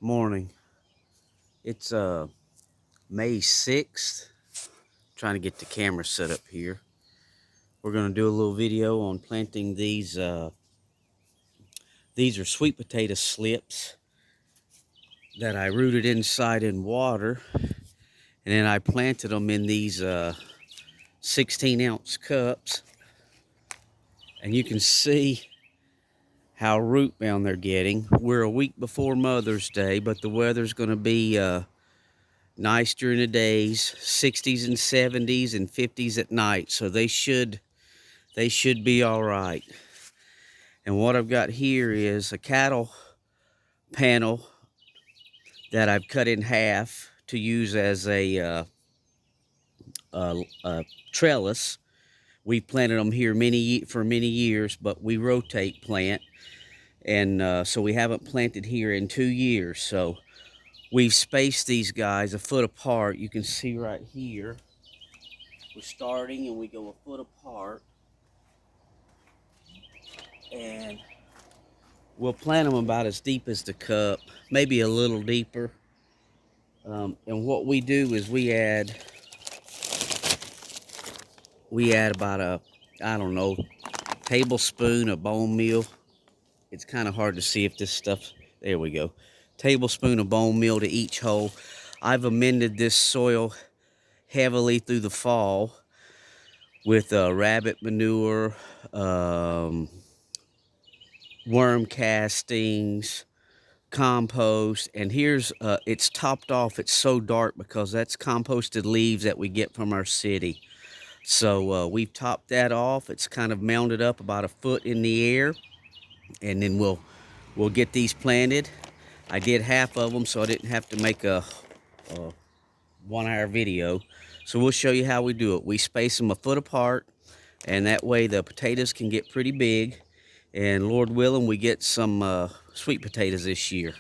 Morning. It's May 6th. Trying to get the camera set up here. We're going to do a little video on planting these. These are sweet potato slips that I rooted inside in water. And then I planted them in these 16-ounce cups. And you can see how root bound they're getting. We're a week before Mother's Day, but the weather's going to be nice during the days, 60s and 70s and 50s at night, so they should be all right. And what I've got here is a cattle panel that I've cut in half to use as a trellis. We've planted them here for many years, but we rotate plant, and so we haven't planted here in 2 years. So we've spaced these guys a foot apart. You can see right here, we're starting and we go a foot apart, and we'll plant them about as deep as the cup, maybe a little deeper. And what we do is we add about a, I don't know, tablespoon of bone meal. It's kind of hard to see if this stuff, there we go. Tablespoon of bone meal to each hole. I've amended this soil heavily through the fall with rabbit manure, worm castings, compost, and here's it's topped off. It's so dark because that's composted leaves that we get from our city. So we've topped that off. It's kind of mounded up about a foot in the air, and then we'll get these planted. I did half of them so I didn't have to make a 1-hour video. So we'll show you how we do it. We space them a foot apart, and that way the potatoes can get pretty big, and Lord willing, we get some sweet potatoes this year.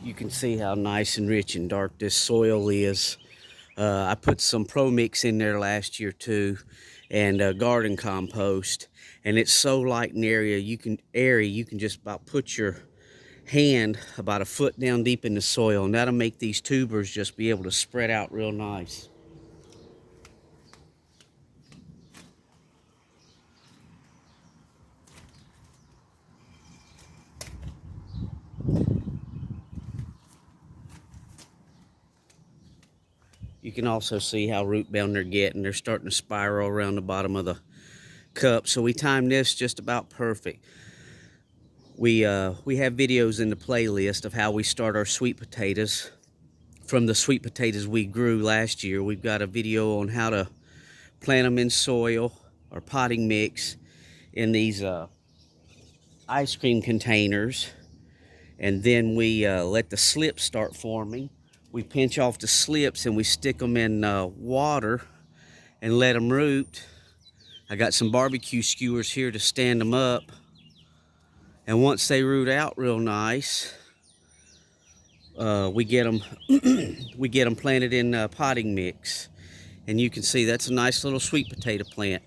You can see how nice and rich and dark this soil is. I put some Pro Mix in there last year too, and garden compost, and it's so light and airy you can just about put your hand about a foot down deep in the soil, and that'll make these tubers just be able to spread out real nice. You can also see how root bound they're getting. They're starting to spiral around the bottom of the cup. So we timed this just about perfect. We have videos in the playlist of how we start our sweet potatoes. From the sweet potatoes we grew last year, we've got a video on how to plant them in soil or potting mix in these ice cream containers. And then we let the slips start forming. We pinch off the slips and we stick them in water and let them root. I got some barbecue skewers here to stand them up. And once they root out real nice, we get them planted in potting mix. And you can see that's a nice little sweet potato plant.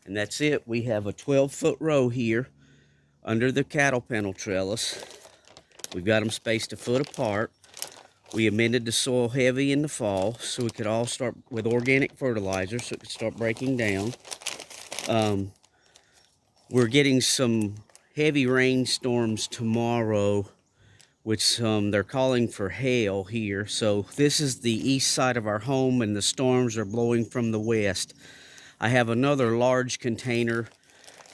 And that's it. We have a 12-foot row here under the cattle panel trellis. We've got them spaced a foot apart. We amended the soil heavy in the fall so we could all start with organic fertilizer so it could start breaking down. We're getting some heavy rainstorms tomorrow, which they're calling for hail here. So this is the east side of our home and the storms are blowing from the west. I have another large container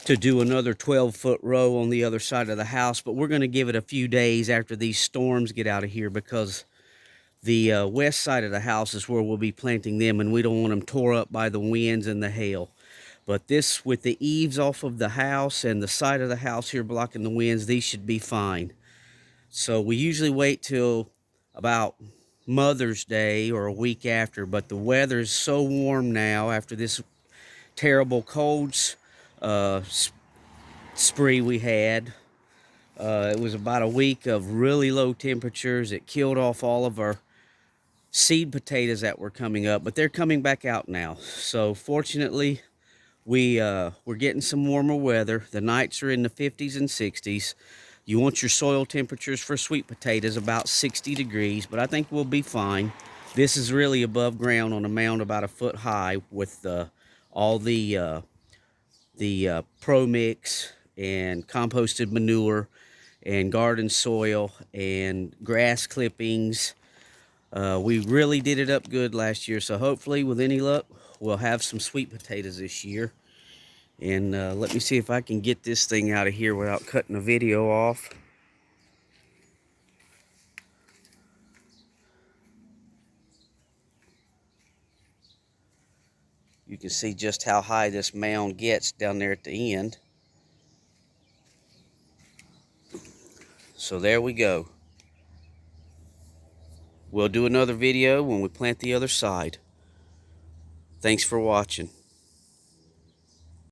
to do another 12-foot row on the other side of the house, but we're going to give it a few days after these storms get out of here because the west side of the house is where we'll be planting them, and we don't want them tore up by the winds and the hail. But this, with the eaves off of the house and the side of the house here blocking the winds, these should be fine. So we usually wait till about Mother's Day or a week after, but the weather's so warm now after this terrible colds spree we had. It was about a week of really low temperatures. It killed off all of our seed potatoes that were coming up, but they're coming back out now. So fortunately, we're getting some warmer weather. The nights are in the 50s and 60s. You want your soil temperatures for sweet potatoes about 60 degrees, but I think we'll be fine. This is really above ground on a mound about a foot high with all the Pro Mix and composted manure and garden soil and grass clippings. We really did it up good last year, so hopefully with any luck we'll have some sweet potatoes this year. And let me see if I can get this thing out of here without cutting the video off. You can see just how high this mound gets down there at the end. So there we go. We'll do another video when we plant the other side. Thanks for watching.